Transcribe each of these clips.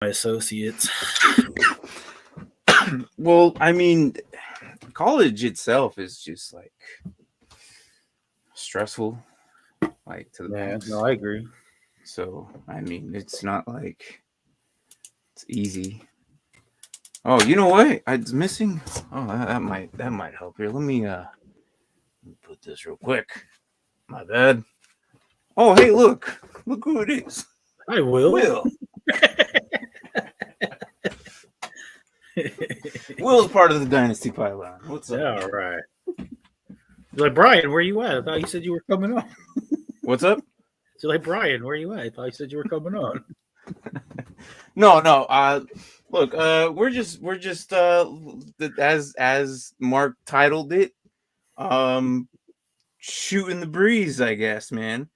my associates. Well, I mean, college itself is just like stressful, like to the max. No, I agree. So, I mean, it's not like it's easy. Oh, you know what? It's missing. Oh, that might help here. Let me put this real quick. My bad. Oh, hey, look who it is. I will. Will's part of the Dynasty pylon. What's up? Yeah, all right. You're like, Brian, where you at? I thought you said you were coming on. What's up? You're like, Brian, where you at? I thought you said you were coming on. No. Look, we're just as Mark titled it, shooting the breeze, I guess, man.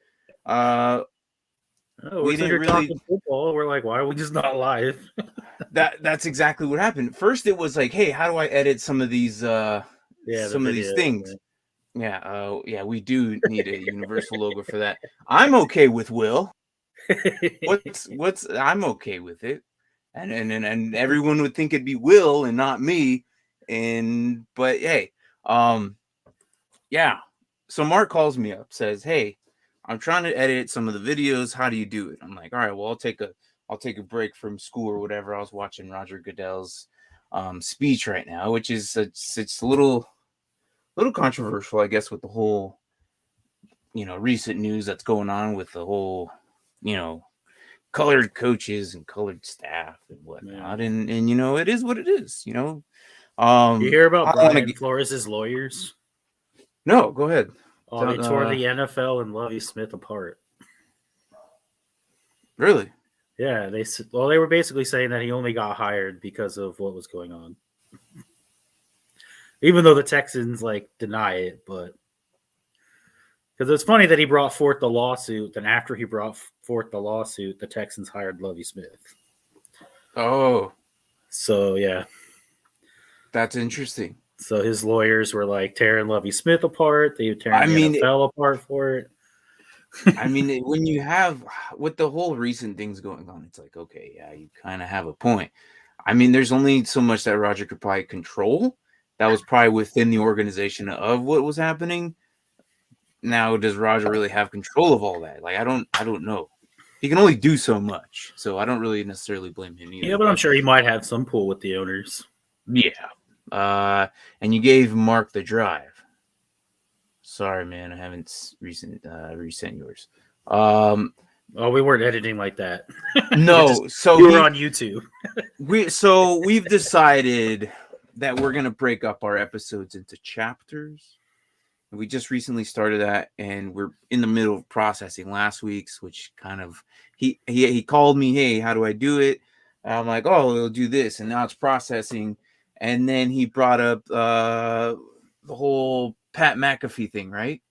We didn't really talking football. We're like, why are we just not live? That's exactly what happened. First, it was like, hey, how do I edit some of these these things? Yeah. Yeah, we do need a universal logo for that. I'm okay with Will. I'm okay with it. And everyone would think it'd be Will and not me. But hey, yeah. So Mark calls me up, says, hey, I'm trying to edit some of the videos. How do you do it? I'm like, all right, well, I'll take a break from school or whatever. I was watching Roger Goodell's speech right now, which is it's a little controversial, I guess, with the whole, recent news that's going on with the whole, colored coaches and colored staff and whatnot. Yeah. And it is what it is, You hear about Brian Flores' lawyers? No, go ahead. Oh, they tore the NFL and Lovie Smith apart. Really? Yeah, they were basically saying that he only got hired because of what was going on. Even though the Texans deny it, but because it's funny that he brought forth the lawsuit, then after he brought forth the lawsuit, the Texans hired Lovie Smith. Oh. So yeah. That's interesting. So his lawyers were tearing Lovie Smith apart. They were tearing the NFL apart for it. I mean, when you have with the whole recent things going on, it's like, okay, yeah, you kind of have a point. I mean, there's only so much that Roger could probably control. That was probably within the organization of what was happening. Now, does Roger really have control of all that? I don't know. He can only do so much, so I don't really necessarily blame him either. Yeah, but I'm sure he might have some pull with the owners. Yeah. And you gave Mark the drive. Sorry, man, I haven't resent yours. Oh, we weren't editing like that. No, so we were on YouTube. We've decided that we're gonna break up our episodes into chapters. We just recently started that, and we're in the middle of processing last week's, which kind of he called me, hey, how do I do it? And I'm like, oh, we'll do this, and now it's processing. And then he brought up the whole Pat McAfee thing, right?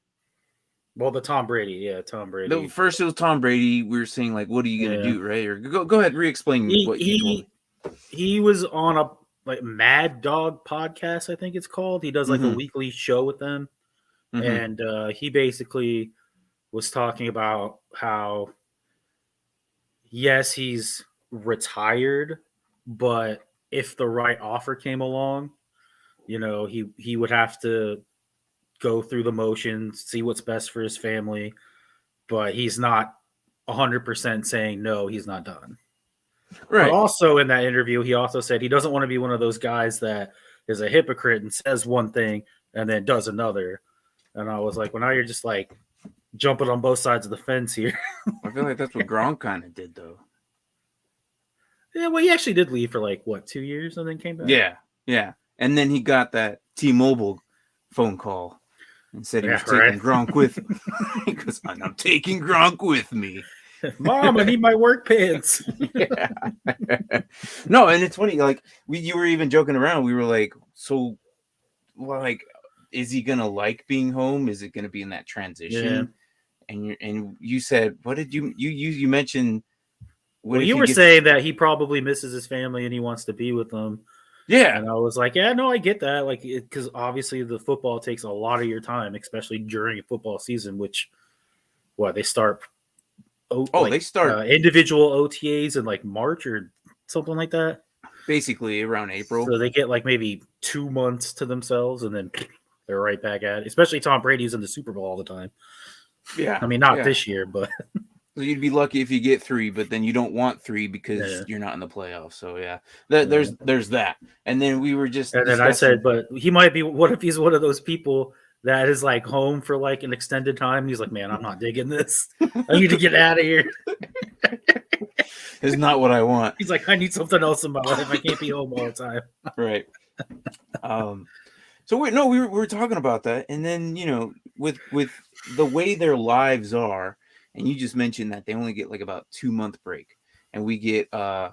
Well, the Tom Brady, yeah, Tom Brady. First it was Tom Brady. We were saying what are you gonna do, right? Or go ahead, re-explain what you told me. He was on a Mad Dog podcast, I think it's called. He does a weekly show with them, and he basically was talking about how yes, he's retired, but if the right offer came along, he would have to go through the motions, see what's best for his family, but he's not 100% saying no, he's not done. Right. But also in that interview, he also said he doesn't want to be one of those guys that is a hypocrite and says one thing and then does another. And I was like, well, now you're just jumping on both sides of the fence here. I feel like that's what Gronk kind of did, though. Yeah, well, he actually did leave for 2 years and then came back. Yeah. And then he got that T-Mobile phone call and said he was taking Gronk with him. Because I'm taking Gronk with me. Mom, I need my work pants. Yeah. No, and it's funny, you were even joking around. We were like, so is he gonna like being home? Is it gonna be in that transition? Yeah. And you said, what did you mentioned? Well, you were saying that he probably misses his family and he wants to be with them. Yeah. And I was like, yeah, no, I get that. Because obviously the football takes a lot of your time, especially during a football season, which they start. They start individual OTAs in March or something like that. Basically around April. So they get like maybe 2 months to themselves, and then they're right back at it. Especially Tom Brady's in the Super Bowl all the time. Yeah. I mean, not this year, but so you'd be lucky if you get 3, but then you don't want 3 because you're not in the playoffs. So there's that. And then we were just and then I said, but he might be. What if he's one of those people that is like home for like an extended time? He's like, man, I'm not digging this. I need to get out of here. It's not what I want. He's like, I need something else in my life. I can't be home all the time. Right. So we were talking about that, and then with the way their lives are, and you just mentioned that they only get like about 2-month break, and we get I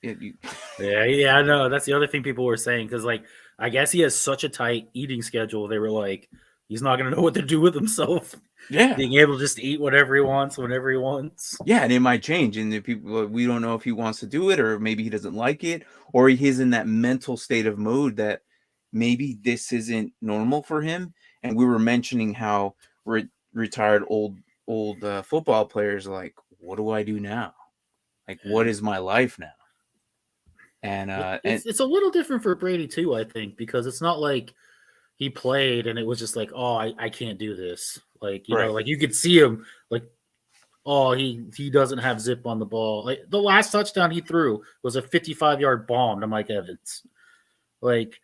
know that's the other thing people were saying, because like I guess he has such a tight eating schedule. They were like, he's not gonna know what to do with himself. Yeah, being able to just eat whatever he wants whenever he wants. Yeah, and it might change, and the people, we don't know if he wants to do it, or maybe he doesn't like it, or he's in that mental state of mode that maybe this isn't normal for him. And we were mentioning how retired old football players are like, what do I do now? Like, what is my life now? And it's a little different for Brady too, I think, because it's not like he played and it was just like, oh, I can't do this. Like, you know, like you could see him like, oh, he doesn't have zip on the ball. Like the last touchdown he threw was a 55-yard bomb to Mike Evans. Like,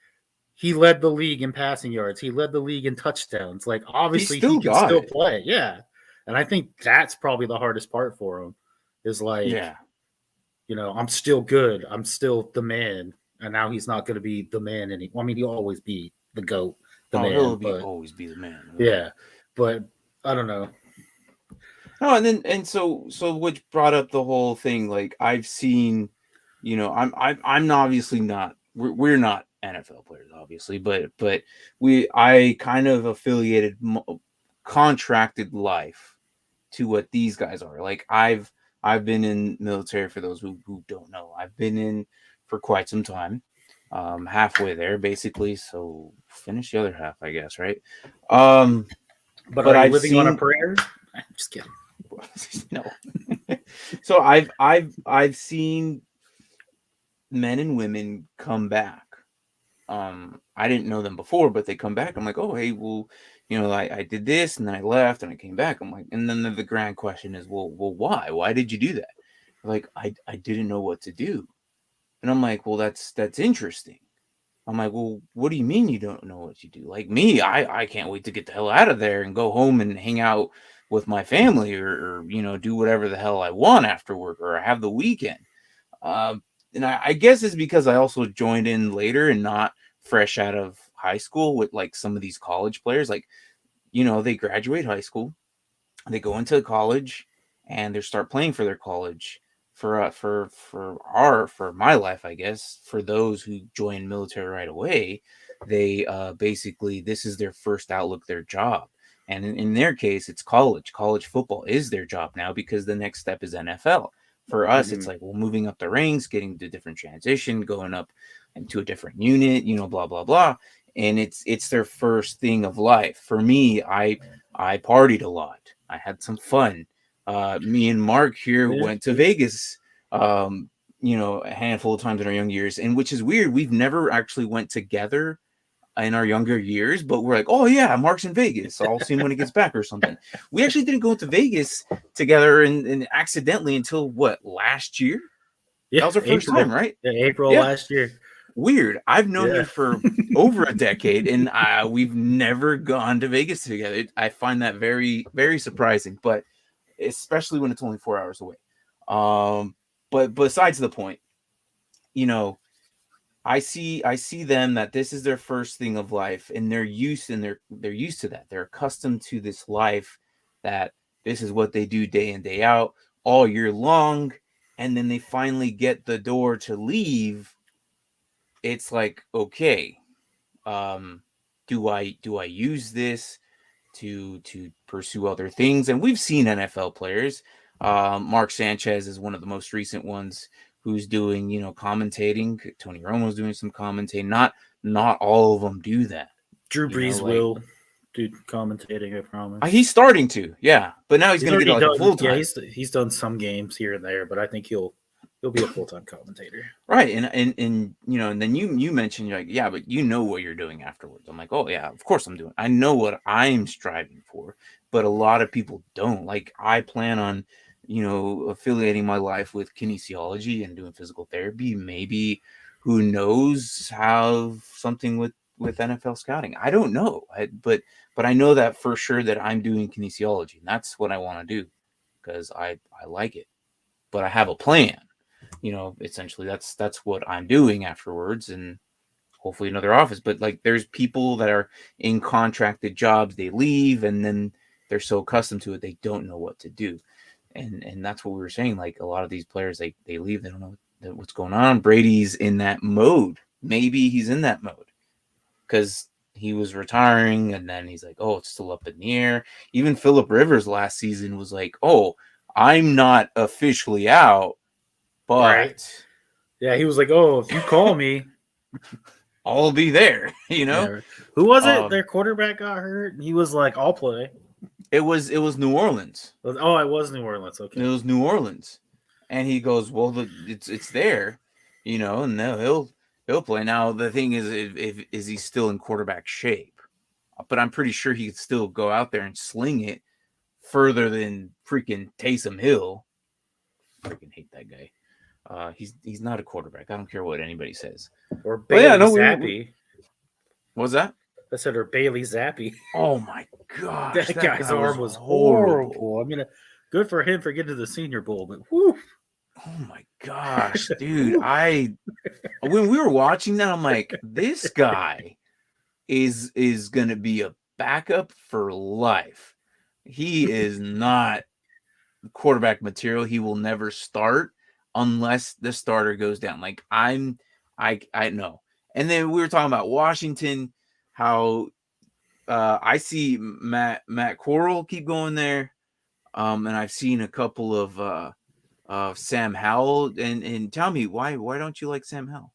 he led the league in passing yards. He led the league in touchdowns. Like, obviously he can still play. Yeah. And I think that's probably the hardest part for him is like, you know, I'm still good. I'm still the man. And now he's not going to be the man anymore. I mean, he'll always be the GOAT, the man. He'll always be the man. Yeah. But I don't know. Oh, and so which brought up the whole thing. Like, I've seen, you know, I'm obviously not, we're not NFL players, obviously, but I kind of affiliated contracted life to what these guys are. Like, I've been in military, for those who don't know. I've been in for quite some time, halfway there basically. So finish the other half, I guess, right? But are you living on a prayer? I'm just kidding. No. So I've seen men and women come back. I didn't know them before, but they come back. I'm like, oh, hey, well, you know, I did this and then I left and I came back. I'm like, and then the grand question is, well, why? Why did you do that? Like, I didn't know what to do. And I'm like, well, that's interesting. I'm like, well, what do you mean you don't know what you do? Like me, I can't wait to get the hell out of there and go home and hang out with my family, or you know, do whatever the hell I want after work, or have the weekend. And I guess it's because I also joined in later and not fresh out of high school with like some of these college players. Like, you know, they graduate high school, they go into college, and they start playing for their college. For my life, I guess, for those who join military right away, they basically, this is their first outlook, their job. And in their case, it's college. College football is their job now, because the next step is NFL. For us, it's like, well, moving up the ranks, getting to different transition, going up into a different unit, you know, blah, blah, blah. And it's their first thing of life. For me, I partied a lot. I had some fun. Me and Mark here went to Vegas, you know, a handful of times in our young years, and which is weird. We've never actually went together in our younger years, but we're like, oh yeah, Mark's in Vegas, so I'll see him when he gets back or something. We actually didn't go to Vegas together and accidentally until last year? Yeah, that was our first time, right? Yeah, April last year. Weird. I've known you for over a decade, and we've never gone to Vegas together. I find that very, very surprising, but especially when it's only 4 hours away. But besides the point, you know, I see them that this is their first thing of life, and they're used to that. They're accustomed to this life, that this is what they do day in, day out, all year long, and then they finally get the door to leave. It's like, okay, do I use this to pursue other things? And we've seen NFL players. Mark Sanchez is one of the most recent ones who's doing, you know, commentating. Tony Romo's doing some commentating. Not all of them do that. Drew Brees will do commentating, I promise. He's starting to, yeah. But now he's going to get like a full time. Yeah, he's done some games here and there, but I think he'll He'll be a full-time commentator. Right. And you know, and then you mentioned, you're like, yeah, but you know what you're doing afterwards. I'm like, oh yeah, of course I'm doing. I know what I'm striving for, but a lot of people don't. Like, I plan on, you know, affiliating my life with kinesiology and doing physical therapy. Maybe, who knows, have something with NFL scouting. I don't know. But I know that for sure that I'm doing kinesiology, and that's what I want to do because I like it. But I have a plan. You know, essentially that's what I'm doing afterwards, and hopefully another office. But like, there's people that are in contracted jobs, they leave, and then they're so accustomed to it, they don't know what to do. And that's what we were saying. Like, a lot of these players, they leave, they don't know what's going on. Brady's in that mode. Maybe he's in that mode because he was retiring, and then he's like, oh, it's still up in the air. Even Phillip Rivers last season was like, oh, I'm not officially out, but Right. Yeah, he was like, "Oh, if you call me, I'll be there." You know, yeah. Who was it? Their quarterback got hurt, and he was like, "I'll play." it was New Orleans. Oh, it was New Orleans. Okay, It was New Orleans, and he goes, "Well, it's there, you know, and he'll play." Now the thing is, if is he still in quarterback shape? But I'm pretty sure he could still go out there and sling it further than freaking Taysom Hill. Freaking hate that guy. He's not a quarterback. I don't care what anybody says. or Bailey Zappi. What was that? I said, or Bailey Zappi. Oh my gosh, that guy's arm was horrible. I mean, good for him for getting to the Senior Bowl, but whew. Oh my gosh, dude. When we were watching that, I'm like, this guy is gonna be a backup for life. He is not quarterback material. He will never start unless the starter goes down. Like, I know. And then we were talking about Washington, how I see Matt Corral keep going there. And I've seen a couple of Sam Howell, and tell me why don't you like Sam Howell?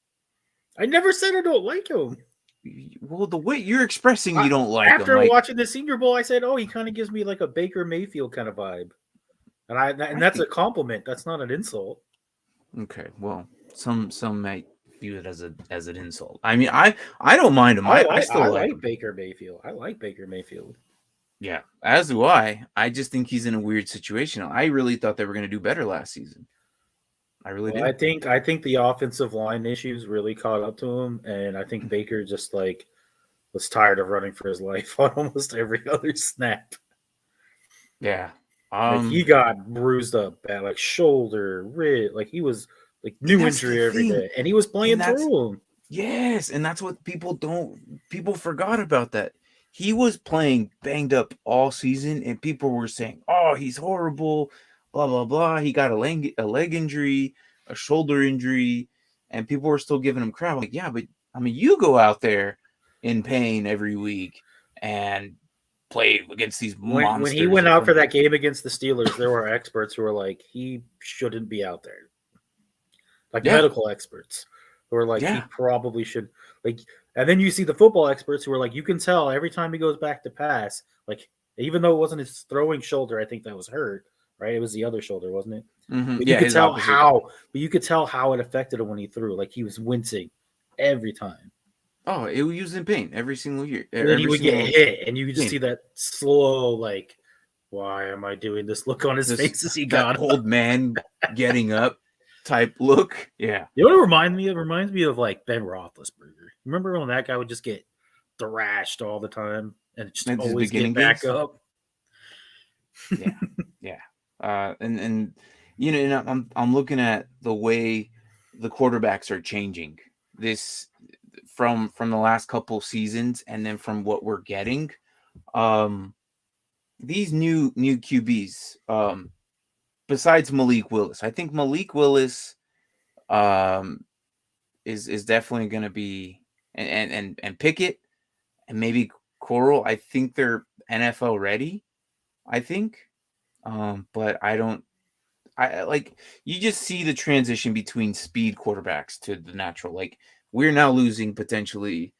I never said I don't like him. Well, the way you're expressing you don't like after him. After watching the Senior Bowl, I said, "Oh, he kind of gives me like a Baker Mayfield kind of vibe," and that's a compliment. That's not an insult. Okay, well, some might view it as an insult. I mean, I don't mind him. I still like Baker Mayfield. I like Baker Mayfield. Yeah, as do I. I just think he's in a weird situation. I really thought they were going to do better last season. I really did. I think the offensive line issues really caught up to him, and I think Baker just like was tired of running for his life on almost every other snap. Yeah. Like, he got bruised up bad, like shoulder, rib, like he was like new injury every day, and he was playing through them. Yes, and that's what people forgot about that. He was playing banged up all season, and people were saying, "Oh, he's horrible, blah blah blah." He got a leg injury, a shoulder injury, and people were still giving him crap. I'm like, yeah, but I mean, you go out there in pain every week and play against these monsters. When he went out for that game against the Steelers, there were experts who were like, he shouldn't be out there. Like, medical experts who were like, he probably should. Like, and then you see the football experts who are like, you can tell every time he goes back to pass, like, even though it wasn't his throwing shoulder, I think that was hurt, right? It was the other shoulder, wasn't it? Mm-hmm. But you could tell you could tell how it affected him when he threw. Like, he was wincing every time. Oh, he was in pain every single year. And then he would get hit, and you could just see that slow, like, why am I doing this look on his face as he got that old man getting up type look. Yeah. You know what it reminds me of? It reminds me of like Ben Roethlisberger. Remember when that guy would just get thrashed all the time and just always get back up? Yeah. Yeah. And you know, I'm looking at the way the quarterbacks are changing this from the last couple seasons, and then from what we're getting. These new QBs, besides Malik Willis, I think Malik Willis is definitely going to be, and Pickett and maybe Corral. I think they're NFL ready. I think, but I like, you just see the transition between speed quarterbacks to the natural. Like, we're now losing potentially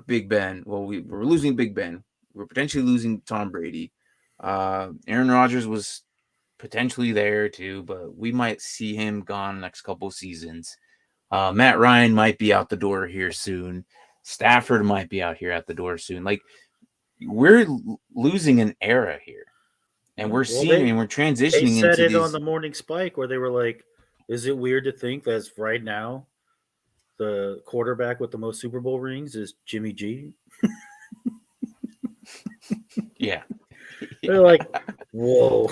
Big Ben. Well, we're losing Big Ben. We're potentially losing Tom Brady. Aaron Rodgers was potentially there too, but we might see him gone next couple seasons. Matt Ryan might be out the door here soon. Stafford might be out here at the door soon. Like, we're losing an era here, and we're They transitioning said into it on these. the morning spike where they were like, "Is it weird to think that right now the quarterback with the most Super Bowl rings is Jimmy G?" Yeah. They're like, "Whoa!"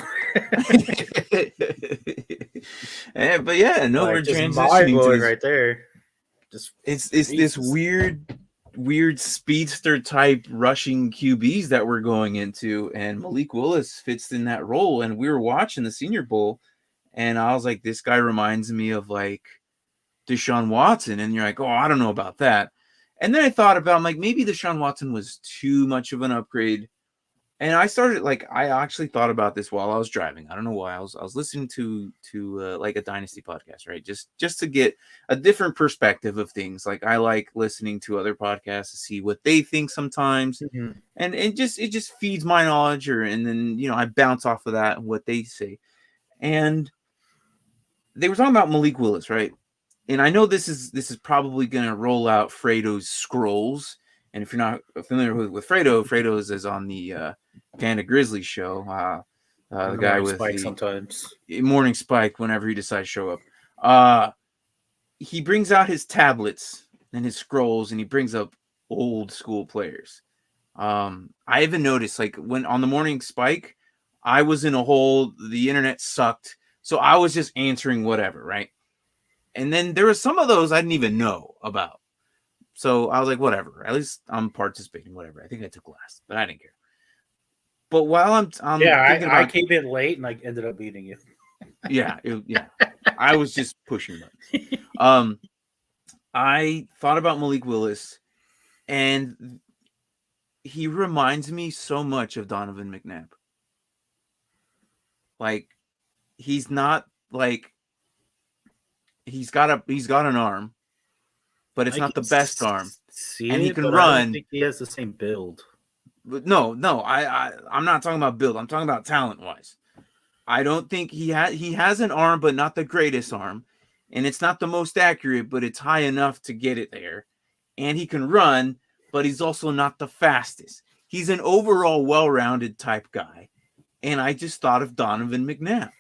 But yeah, no, Like, we're just mind transitioning to blowing this. right there. Just It's this Jesus. weird speedster type rushing QBs that we're going into, and Malik Willis fits in that role. And we were watching the Senior Bowl, and I was like, this guy reminds me of like Deshaun Watson, and you're like, oh, I don't know about that. And then I thought about, I'm like, maybe Deshaun Watson was too much of an upgrade. And I actually thought about this while I was driving. I don't know why. I was listening to like a Dynasty podcast, right? Just to get a different perspective of things. Like, I like listening to other podcasts to see what they think sometimes, Mhm. and it just feeds my knowledge, and then I bounce off of that and what they say. And they were talking about Malik Willis, right? And I know this is probably going to roll out Fredo's scrolls. And if you're not familiar with Fredo, Fredo's is on the Panda Grizzly show. The guy with Spike the sometimes. morning spike whenever he decides to show up. He brings out his tablets and his scrolls, and he brings up old school players. I even noticed, like, when on the morning spike, I was in a hole, the internet sucked, so I was just answering whatever, right? And then there were some of those I didn't even know about. So I was like, whatever. At least I'm participating, whatever. I think I took last, but I didn't care. But while I'm thinking I about, came in late and I ended up beating you. yeah, I was just pushing buttons. I thought about Malik Willis, and he reminds me so much of Donovan McNabb. Like, he's not like he's got an arm, but it's I not the can best arm, see and he it, can but I don't run. think he has the same build. But no, I'm not talking about build. I'm talking about talent wise. I don't think he has an arm, but not the greatest arm, and it's not the most accurate, but it's high enough to get it there. And he can run, but he's also not the fastest. He's an overall well-rounded type guy, and I just thought of Donovan McNabb.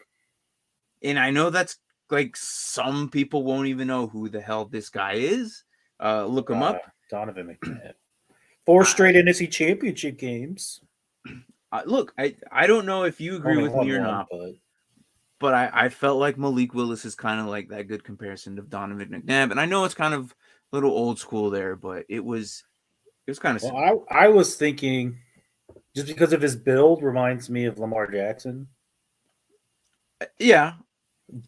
And I know that's like some people won't even know who the hell this guy is. Look him up. Donovan McNabb. 4 straight NFC championship games. Look, I don't know if you agree Only with me or won not, one, but I felt like Malik Willis is kind of like that good comparison of Donovan McNabb. And I know it's kind of a little old school there, but it was kind of similar. Well, I was thinking just because of his build reminds me of Lamar Jackson. Yeah.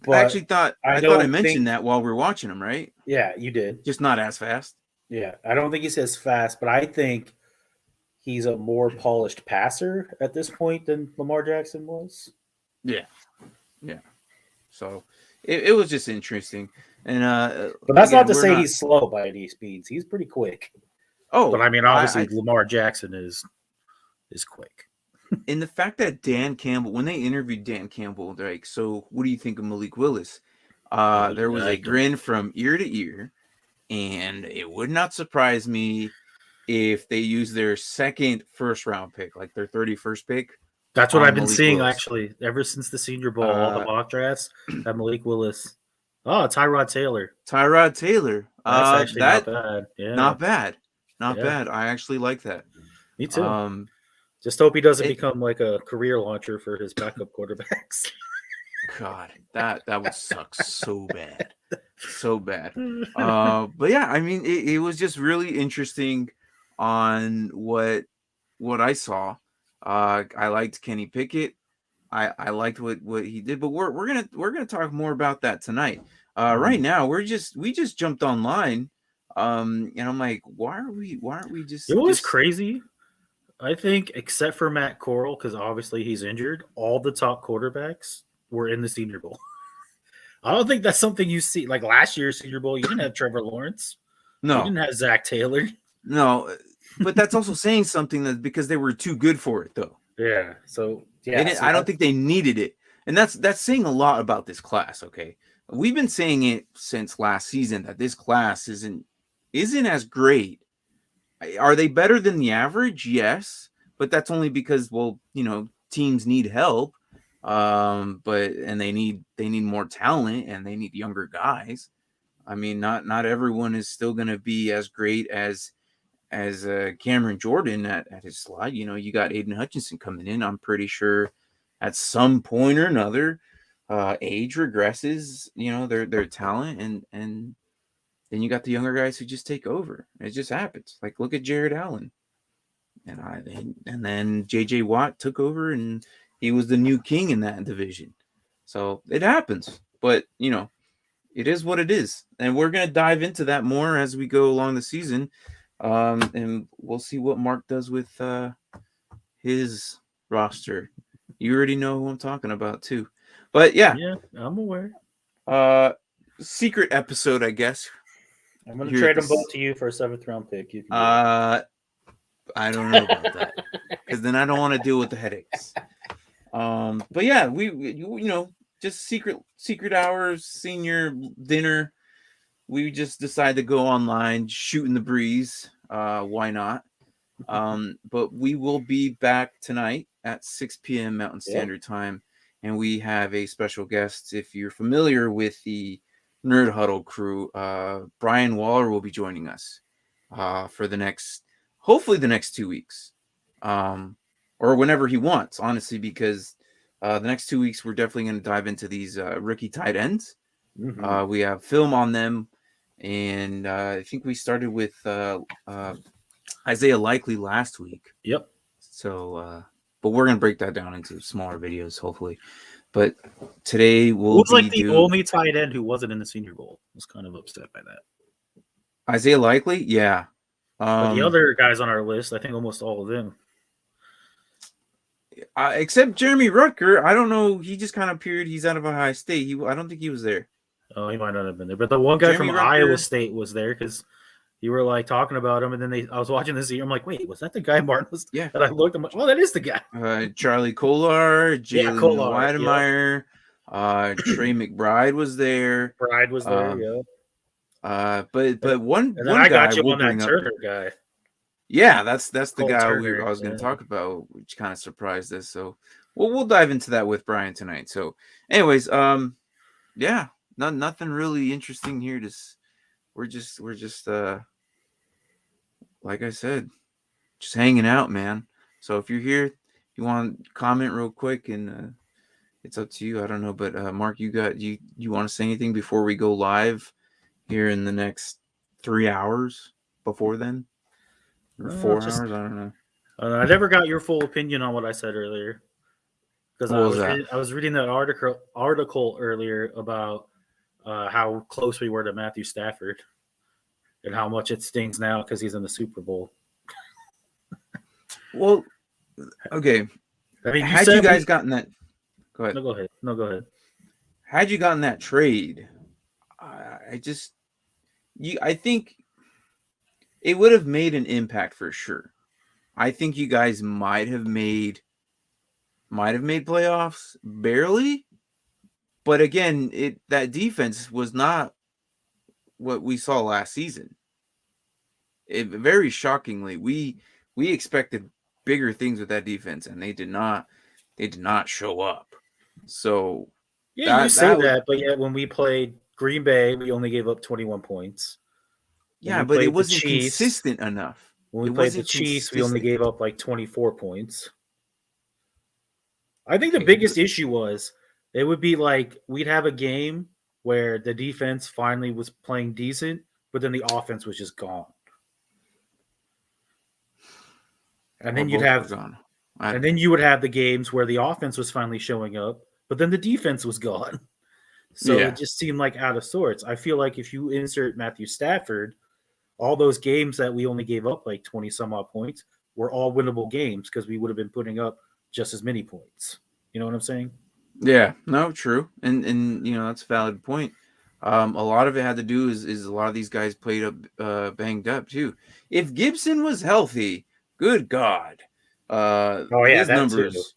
But I actually thought I don't mentioned think, that while we were watching him, right? yeah, you did. Just not as fast. Yeah, I don't think he's as fast, but I think he's a more polished passer at this point than Lamar Jackson was. Yeah. So it was just interesting. And But that's again, not to say he's slow by any means. He's pretty quick. Oh, but I mean, obviously, Lamar Jackson is quick. And the fact that Dan Campbell, when they interviewed Dan Campbell, they're like, "So, what do you think of Malik Willis?" There was a grin from ear to ear, and it would not surprise me if they use their second first-round pick, like their 31st pick. That's what I've been seeing, actually, ever since the Senior Bowl, all the mock drafts, that Malik Willis. Oh, Tyrod Taylor. Tyrod Taylor. That's actually not bad. Yeah. Not bad. Not bad. I actually like that. Me too. Just hope he doesn't become like a career launcher for his backup quarterbacks. God, that would suck so bad. So bad. But yeah, I mean, it was just really interesting on what I saw. I liked Kenny Pickett. I liked what he did, but we're gonna talk more about that tonight. Right now, we just jumped online. And I'm like, why aren't we just? It was crazy. I think, except for Matt Corral, because obviously he's injured, all the top quarterbacks were in the Senior Bowl. I don't think that's something you see. Like last year's Senior Bowl, you didn't have Trevor Lawrence. No. You didn't have Zach Taylor. No, but that's also saying something, that because they were too good for it, though. Yeah. So, yeah. I don't think they needed it. And that's saying a lot about this class. Okay, we've been saying it since last season that this class isn't as great. Are they better than the average? Yes, but that's only because, well, teams need help, and they need more talent and they need younger guys. I mean, not everyone is still going to be as great as Cameron Jordan at his slot. You got Aiden Hutchinson coming in. I'm pretty sure at some point or another, age regresses, their talent, and then you got the younger guys who just take over. It just happens. Like, look at Jared Allen, and then JJ Watt took over, and he was the new king in that division. So it happens, but it is what it is, and we're gonna dive into that more as we go along the season, and we'll see what Mark does with his roster. You already know who I'm talking about too, but yeah, I'm aware. Secret episode, I guess. I'm gonna trade them both to you for a 7th round pick. You can I don't know about that, because then I don't want to deal with the headaches. But yeah, we just secret hours, senior dinner. We just decided to go online, shooting the breeze. Why not? But we will be back tonight at 6 p.m. Mountain Standard Time, and we have a special guest. If you're familiar with the Nerd Huddle crew, Brian Waller will be joining us for hopefully the next 2 weeks, or whenever he wants, honestly, because the next 2 weeks we're definitely going to dive into these rookie tight ends. Mm-hmm. We have film on them, and I think we started with Isaiah Likely last week. Yep. So, but we're going to break that down into smaller videos, hopefully. But today we'll Who's like the only tight end who wasn't in the Senior Bowl? I was kind of upset by that. Isaiah Likely, yeah. But the other guys on our list, I think almost all of them. Except Jeremy Rutger, I don't know. He just kind of appeared. He's out of Ohio State. I don't think he was there. Oh, he might not have been there. But the one guy Jeremy from Rutger, Iowa State was there because you were like talking about him, and then I was watching this year. I'm like, wait, was that the guy Martin was? Yeah. And I looked. I'm like, oh, that is the guy. Charlie Kolar, Jalen Weidemeyer, Trey McBride was there. Bride was there. Yeah. But one I got guy you on that Turner guy. Yeah, that's the Cole guy Turner, I was going to talk about, which kind of surprised us. So we'll dive into that with Brian tonight. So, anyways, yeah, nothing really interesting here. We're just like I said, just hanging out, man. So if you're here, you want to comment real quick, and it's up to you. I don't know, but Mark, you want to say anything before we go live here in the next 3 hours before then? Or 4 hours? I don't know. I never got your full opinion on what I said earlier, because I was reading that article earlier about how close we were to Matthew Stafford and how much it stings now because he's in the Super Bowl. Well, okay. I mean, had you guys gotten that? Go ahead. No, go ahead. Had you gotten that trade, I think it would have made an impact for sure. I think you guys might have made playoffs barely, but again, that defense was not what we saw last season. Very shockingly, we expected bigger things with that defense, and they did not show up. So yeah, you say that, but yet when we played Green Bay, we only gave up 21 points. Yeah, but it wasn't consistent enough. When we played the Chiefs, we only gave up like 24 points. I think the biggest issue was it would be like we'd have a game where the defense finally was playing decent, but then the offense was just gone. And then you would have the games where the offense was finally showing up, but then the defense was gone. So it just seemed like out of sorts. I feel like if you insert Matthew Stafford, all those games that we only gave up like 20 some odd points were all winnable games because we would have been putting up just as many points. You know what I'm saying? Yeah, no, true. And that's a valid point. A lot of it had to do is a lot of these guys played up banged up too. If Gibson was healthy, good God. His numbers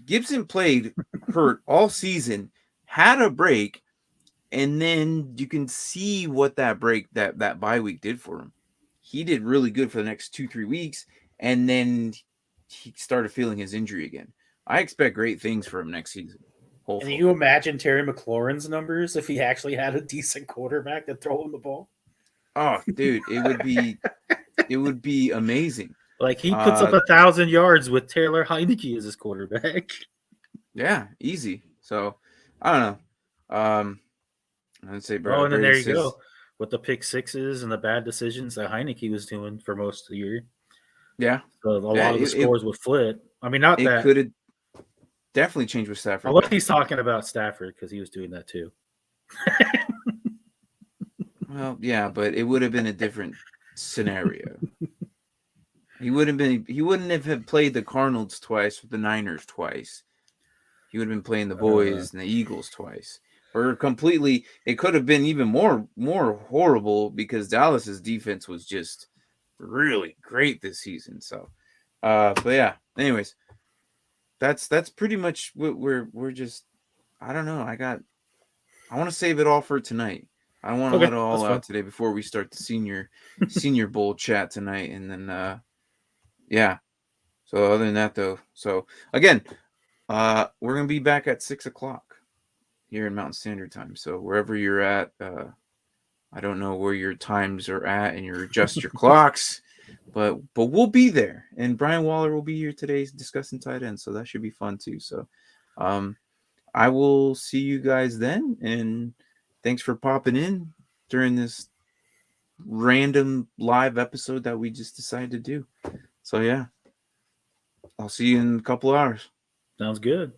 Gibson played hurt all season, had a break, and then you can see what that bye week did for him. He did really good for the next 2-3 weeks, and then he started feeling his injury again. I expect great things for him next season. Can Hopefully. you imagine Terry McLaurin's numbers if he actually had a decent quarterback to throw him the ball? Oh, dude, it would be amazing. Like he puts up 1,000 yards with Taylor Heineke as his quarterback. Yeah, easy. So I don't know. I'd say Oh, and then Brady there you says, go with the pick sixes and the bad decisions that Heineke was doing for most of the year. yeah, So a lot of the scores would flip. I mean, not it that could have definitely changed with Stafford. unless he's talking about Stafford because he was doing that too. Well, yeah, but it would have been a different scenario. He wouldn't have played the Cardinals twice, with the Niners twice. He would have been playing the boys and the Eagles twice. Or completely, it could have been even more horrible because Dallas's defense was just really great this season. So, but yeah. Anyways, that's pretty much what we're just. I don't know. I want to save it all for tonight. I don't want to let it all out today before we start the senior bowl chat tonight, and then yeah. So other than that, though, so again, we're gonna be back at 6:00 here in Mountain Standard Time. So wherever you're at, I don't know where your times are at, and you adjust your clocks, but we'll be there. And Brian Waller will be here today discussing tight ends, so that should be fun too. So, I will see you guys then, and thanks for popping in during this random live episode that we just decided to do. So yeah, I'll see you in a couple hours. Sounds good.